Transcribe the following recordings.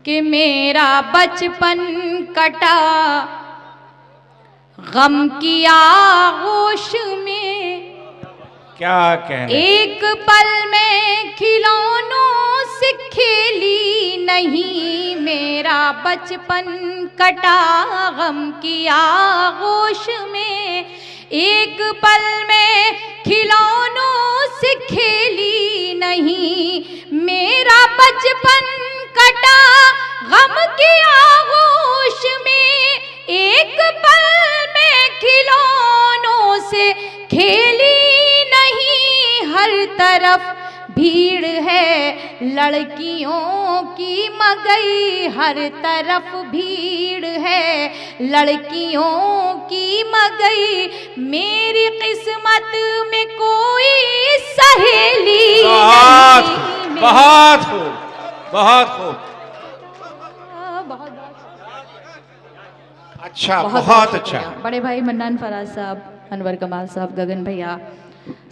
कि मेरा बचपन कटा गम की आगोश में, क्या कहने। एक पल में खिलौनों से खेली नहीं, मेरा बचपन कटा गम की आगोश में, एक पल में खिलौनों से खेली नहीं, मेरा बचपन कटा गम की आगोश में, एक पल में खिलौनों से खेली नहीं, हर तरफ भीड़ है लड़कियों की मगई, हर तरफ भीड़ है लड़कियों की मगई, मेरी किस्मत में कोई सहेली बहुत नहीं। बहुत खूब, बहुत खूब, अच्छा, बहुत अच्छा। बड़े भाई मन्नान फराज साहब, अनवर कमाल साहब, गगन भैया,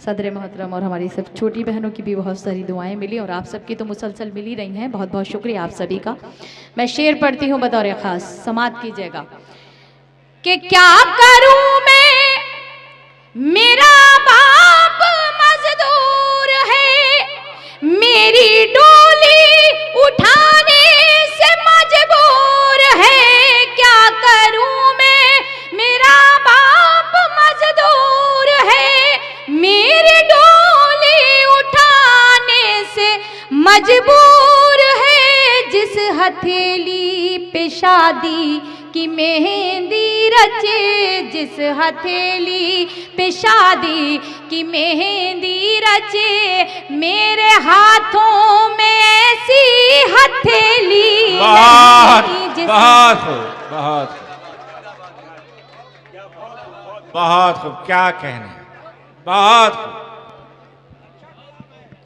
सदर मोहतरम और हमारी सब छोटी बहनों की भी बहुत सारी दुआएं मिली और आप सबकी तो मुसलसल मिल ही रही हैं। बहुत बहुत शुक्रिया आप सभी का। मैं शेर पढ़ती हूँ बतौर ख़ास, समात कीजिएगा। कि क्या करूँ मैं, मेरा बाप मजदूर है, मेरी डोली उठाने से मजबूर है, क्या करूँ मैं, मेरा बाप मजदूर है, मेरी डोली उठाने से मजबूर है, जिस हथेली पे शादी की मेहंदी रचे, जिस हथेली पे शादी की मेहंदी रचे, मेरे हाथों में ऐसी हथेली बहुत नहीं, बहुत खूब, बहुत बहुत खूब, क्या कहने, बहुत खूब।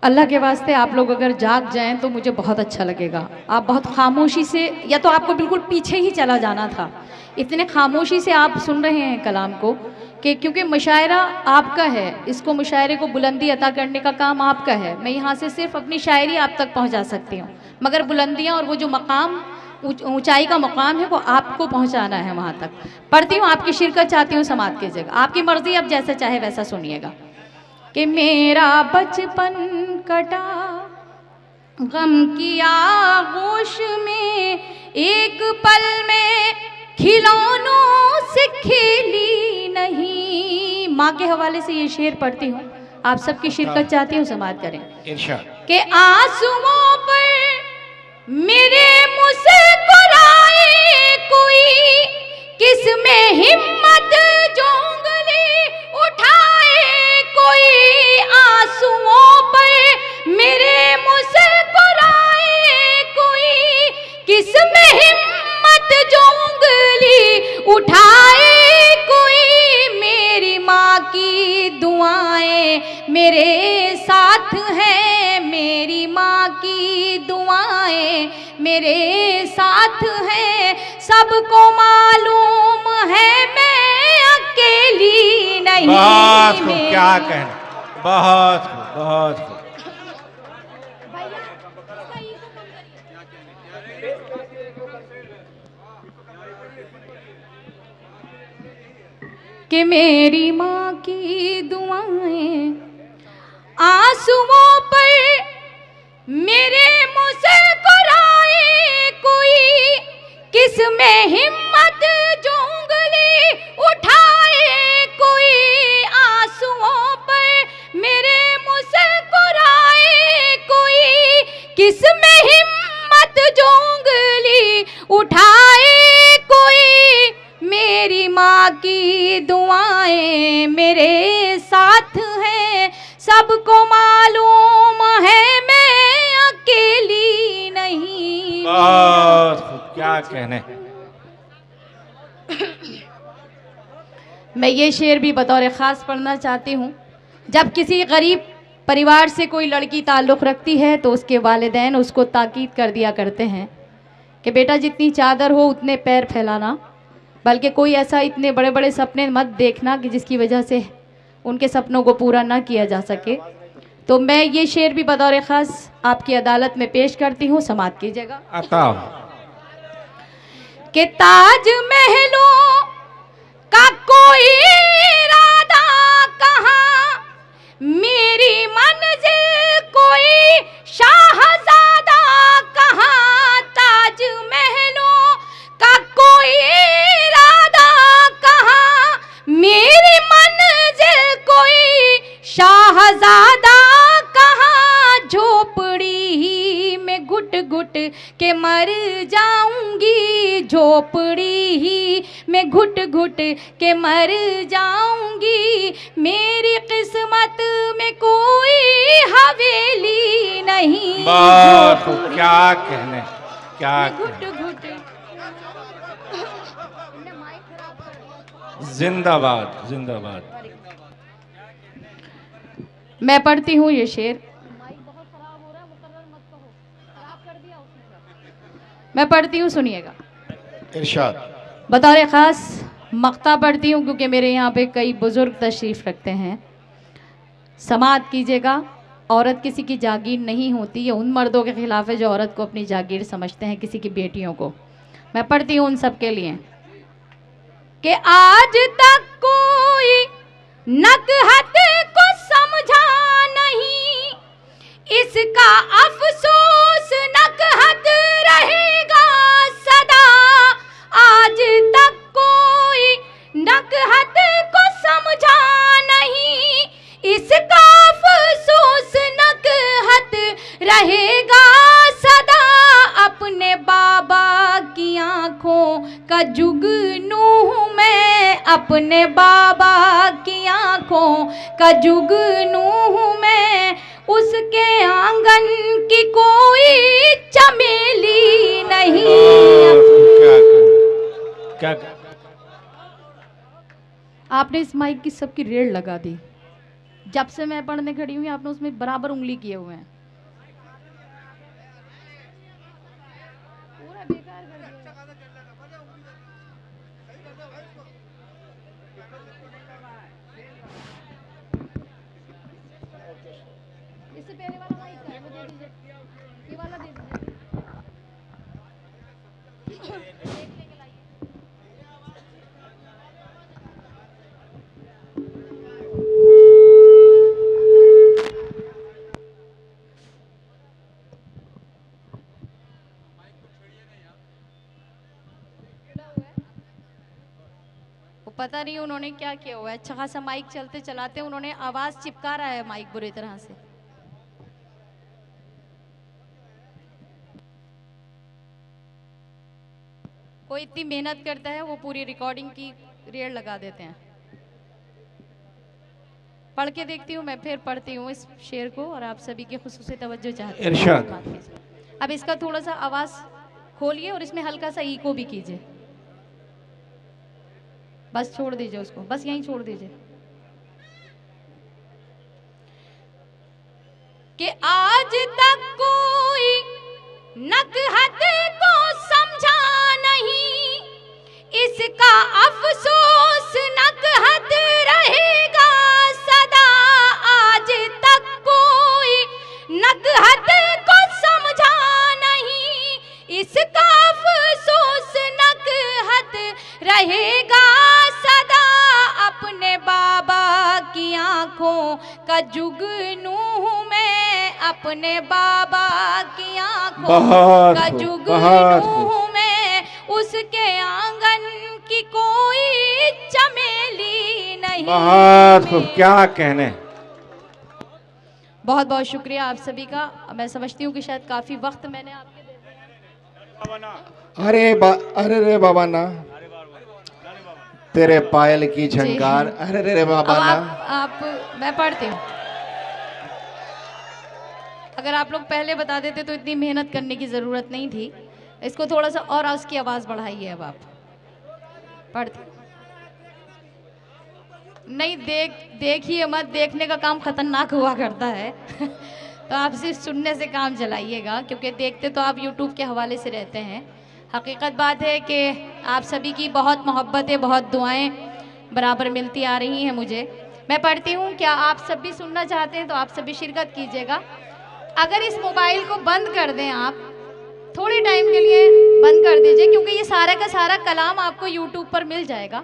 अल्लाह के वास्ते आप लोग अगर जाग जाएं तो मुझे बहुत अच्छा लगेगा। आप बहुत खामोशी से, या तो आपको बिल्कुल पीछे ही चला जाना था, इतने खामोशी से आप सुन रहे हैं कलाम को, कि क्योंकि मुशायरा आपका है, इसको मुशायरे को बुलंदी अता करने का काम आपका है। मैं यहाँ से सिर्फ अपनी शायरी आप तक पहुँचा सकती हूँ, मगर बुलंदियाँ और वो जो मकाम, ऊंचाई का मकाम है, वो आपको पहुँचाना है वहाँ तक। पढ़ती हूँ, आपकी शिरकत चाहती हूँ, समात कीजिएगा, आपकी मर्ज़ी, अब जैसे चाहे वैसा सुनिएगा। कि मेरा बचपन कटा गम की आगोश में, एक पल में खिलौनों से खेली नहीं। माँ के हवाले से ये शेर पढ़ती हूँ, आप सबकी शिरकत चाहती हूँ, समात करें। इरशाद। कि आंसुओं पर मेरे मुस्कुराए कोई, किसमें हिम्मत जोंगली उठाए कोई, आंसुओं पर मेरे मुस्कुराए कोई, किसमें हिम्मत जोंगली उठाए कोई, मेरी माँ की दुआएं मेरे साथ हैं, मेरी माँ की दुआएं मेरे साथ हैं, सबको मालूम है मैं अकेली नहीं। बहुत खूब, क्या कहने, बहुत खूब, बहुत खूब। कि मेरी माँ की दुआएं आंसुओं पर मेरे मुस्कुराए कोई, किसमें हिम्मत जोंगली उठाए कोई, आंसुओं पर मेरे मुस्कुराए कोई, किसमें हिम्मत जोंगली उठाए कोई, मेरी माँ की दुआएं मेरे साथ हैं, सबको मालूम है मैं अकेली नहीं। बहुत खूब, क्या कहने। मैं ये शेर भी बतौर ख़ास पढ़ना चाहती हूँ। जब किसी गरीब परिवार से कोई लड़की ताल्लुक़ रखती है तो उसके वालिदैन उसको ताकीद कर दिया करते हैं कि बेटा जितनी चादर हो उतने पैर फैलाना, बल्कि कोई ऐसा इतने बड़े बड़े सपने मत देखना कि जिसकी वजह से उनके सपनों को पूरा ना किया जा सके। तो मैं ये शेर भी बतौर ख़ास आपकी अदालत में पेश करती हूँ, समात कीजिएगा। आता कि ताज महलों का कोई इरादा कहाँ, मेरी मंजिल कोई शाहजादा कहाँ। ताज महलों का कोई इरादा कहाँ, मेरी मंजिल कोई शाहजादा कहाँ। झोपड़ी ही में घुट घुट के मर जाऊंगी, झोपड़ी ही में घुट घुट के मर जाऊंगी। मेरी किस्मत में कोई हवेली नहीं। बात क्या कहने, क्या घुट कहने। घुट। जिंदाबाद जिंदाबाद। मैं पढ़ती हूँ ये शेर। मैं पढ़ती हूँ, सुनिएगा। इरशाद। बतौर ख़ास मक्ता पढ़ती हूँ क्योंकि मेरे यहाँ पे कई बुजुर्ग तशरीफ़ रखते हैं। समाअत कीजिएगा। औरत किसी की जागीर नहीं होती, ये उन मर्दों के खिलाफ है जो औरत को अपनी जागीर समझते हैं, किसी की बेटियों को। मैं पढ़ती हूँ उन सब के लिए कि आज तक कोई नकहत को समझा नहीं, इसका अफसोस नकहत रहेगा सदा। आज तक कोई नकहत को समझा नहीं, इसका अफसोस नकहत रहेगा सदा। अपने बाबा की आंखों का जुगनू हूँ मैं, अपने बाबा की आंखों का जुगनू हूँ मैं। उसके आंगन की कोई चमेली नहीं। क्या कहने, क्या कहने। आपने इस माइक की सबकी रेड़ लगा दी। जब से मैं पढ़ने खड़ी हुई आपने उसमें बराबर उंगली किए हुए हैं। पूरा बेकार कर दिया। इससे पहले वाला माइक का है, वो दे दीजिए। ये वाला दे दीजिए। पता नहीं उन्होंने क्या किया हुआ है। अच्छा खासा माइक चलते चलाते उन्होंने आवाज चिपका रहा है माइक बुरी तरह से। कोई इतनी मेहनत करता है वो पूरी रिकॉर्डिंग की रेड लगा देते हैं। पढ़ के देखती हूँ, मैं फिर पढ़ती हूँ इस शेर को और आप सभी की खुसूसी तवज्जो चाहती हूँ। इरशाद। अब इसका थोड़ा सा आवाज खोलिए और इसमें हल्का सा इको भी कीजिए। बस छोड़ दीजिए उसको, बस यहीं छोड़ दीजिए। कि आज तक कोई नकहत को समझा नहीं, इसका अफसोस नकहत रहेगा सदा। आज तक कोई नकहत को समझा नहीं, इसका अफसोस नकहत रहेगा सदा। अपने बाबा की आंखों का जुगनू हूँ मैं, अपने बाबा की आंखों का जुगनू हूँ मैं। उसके आंगन की कोई चमेली नहीं। बहुत खूब, क्या कहने। बहुत बहुत शुक्रिया आप सभी का। मैं समझती हूँ कि शायद काफी वक्त मैंने आपके दे दिया। अरे रे बाबा ना, तेरे पायल की झंकार। अरे रे बाबा ना। आप मैं पढ़ती हूँ। अगर आप लोग पहले बता देते तो इतनी मेहनत करने की जरूरत नहीं थी। इसको थोड़ा सा और उसकी आवाज बढ़ाइए। अब आप पढ़ते नहीं, देखिए मत, देखने का काम खतरनाक हुआ करता है। तो आप सिर्फ सुनने से काम चलाइएगा, क्योंकि देखते तो आप YouTube के हवाले से रहते हैं। हकीकत बात है कि आप सभी की बहुत मोहब्बतें, बहुत दुआएं बराबर मिलती आ रही हैं मुझे। मैं पढ़ती हूँ। क्या आप सब भी सुनना चाहते हैं तो आप सभी शिरकत कीजिएगा। अगर इस मोबाइल को बंद कर दें, आप थोड़े टाइम के लिए बंद कर दीजिए, क्योंकि ये सारा का सारा कलाम आपको यूट्यूब पर मिल जाएगा।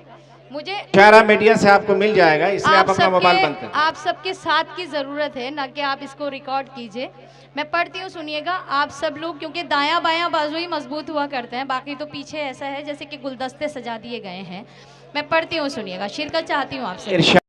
मुझे इशारा मीडिया से आपको मिल जाएगा, इसलिए आप अपना मोबाइल बंद कर। आप सबके साथ की ज़रूरत है, ना कि आप इसको रिकॉर्ड कीजिए। मैं पढ़ती हूँ, सुनिएगा आप सब लोग, क्योंकि दायां बायां बाजू ही मजबूत हुआ करते हैं, बाकी तो पीछे ऐसा है जैसे कि गुलदस्ते सजा दिए गए हैं। मैं पढ़ती हूँ, सुनिएगा, शिरकत चाहती हूँ आपसे।